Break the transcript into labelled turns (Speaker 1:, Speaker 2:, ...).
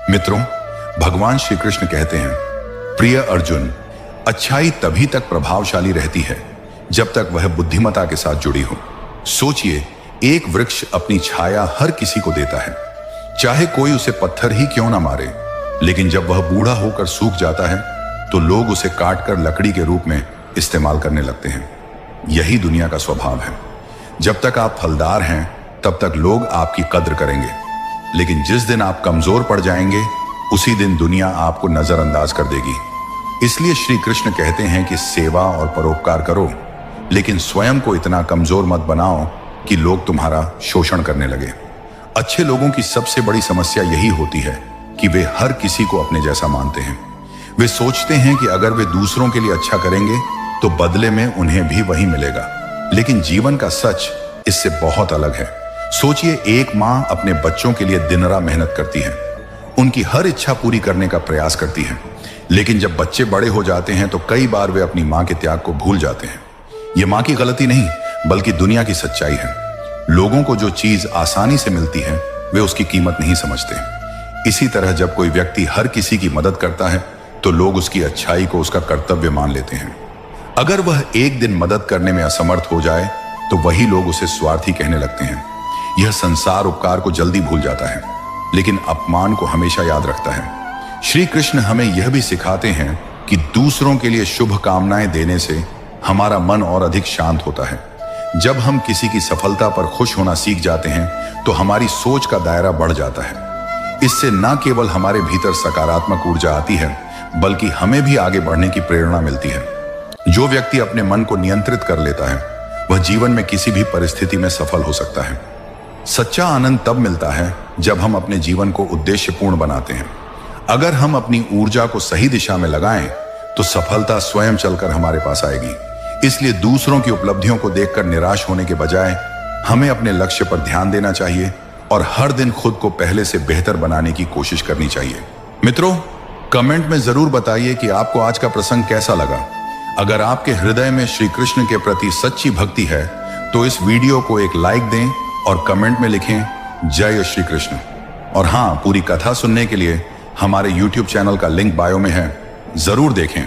Speaker 1: मित्रों, भगवान श्री कृष्ण कहते हैं, प्रिय अर्जुन, अच्छाई तभी तक प्रभावशाली रहती है जब तक वह बुद्धिमत्ता के साथ जुड़ी हो। सोचिए, एक वृक्ष अपनी छाया हर किसी को देता है, चाहे कोई उसे पत्थर ही क्यों ना मारे। लेकिन जब वह बूढ़ा होकर सूख जाता है तो लोग उसे काटकर लकड़ी के रूप में इस्तेमाल करने लगते हैं। यही दुनिया का स्वभाव है। जब तक आप फलदार हैं तब तक लोग आपकी कद्र करेंगे, लेकिन जिस दिन आप कमजोर पड़ जाएंगे उसी दिन दुनिया आपको नजरअंदाज कर देगी। इसलिए श्री कृष्ण कहते हैं कि सेवा और परोपकार करो, लेकिन स्वयं को इतना कमजोर मत बनाओ कि लोग तुम्हारा शोषण करने लगे। अच्छे लोगों की सबसे बड़ी समस्या यही होती है कि वे हर किसी को अपने जैसा मानते हैं। वे सोचते हैं कि अगर वे दूसरों के लिए अच्छा करेंगे तो बदले में उन्हें भी वही मिलेगा। लेकिन जीवन का सच इससे बहुत अलग है। सोचिए, एक माँ अपने बच्चों के लिए दिन रात मेहनत करती है, उनकी हर इच्छा पूरी करने का प्रयास करती है, लेकिन जब बच्चे बड़े हो जाते हैं तो कई बार वे अपनी माँ के त्याग को भूल जाते हैं। ये माँ की गलती नहीं, बल्कि दुनिया की सच्चाई है। लोगों को जो चीज आसानी से मिलती है वे उसकी कीमत नहीं समझते। इसी तरह जब कोई व्यक्ति हर किसी की मदद करता है तो लोग उसकी अच्छाई को उसका कर्तव्य मान लेते हैं। अगर वह एक दिन मदद करने में असमर्थ हो जाए तो वही लोग उसे स्वार्थी कहने लगते हैं। यह संसार उपकार को जल्दी भूल जाता है, लेकिन अपमान को हमेशा याद रखता है। श्री कृष्ण हमें यह भी सिखाते हैं कि दूसरों के लिए शुभ कामनाएं देने से हमारा मन और अधिक शांत होता है। जब हम किसी की सफलता पर खुश होना सीख जाते हैं तो हमारी सोच का दायरा बढ़ जाता है। इससे न केवल हमारे भीतर सकारात्मक ऊर्जा आती है, बल्कि हमें भी आगे बढ़ने की प्रेरणा मिलती है। जो व्यक्ति अपने मन को नियंत्रित कर लेता है वह जीवन में किसी भी परिस्थिति में सफल हो सकता है। सच्चा आनंद तब मिलता है जब हम अपने जीवन को उद्देश्यपूर्ण बनाते हैं। अगर हम अपनी ऊर्जा को सही दिशा में लगाएं तो सफलता स्वयं चलकर हमारे पास आएगी। इसलिए दूसरों की उपलब्धियों को देखकर निराश होने के बजाय हमें अपने लक्ष्य पर ध्यान देना चाहिए और हर दिन खुद को पहले से बेहतर बनाने की कोशिश करनी चाहिए। मित्रों, कमेंट में जरूर बताइए कि आपको आज का प्रसंग कैसा लगा। अगर आपके हृदय में श्री कृष्ण के प्रति सच्ची भक्ति है तो इस वीडियो को एक लाइक दें और कमेंट में लिखें जय श्री कृष्ण। और हाँ, पूरी कथा सुनने के लिए हमारे YouTube चैनल का लिंक बायो में है, जरूर देखें।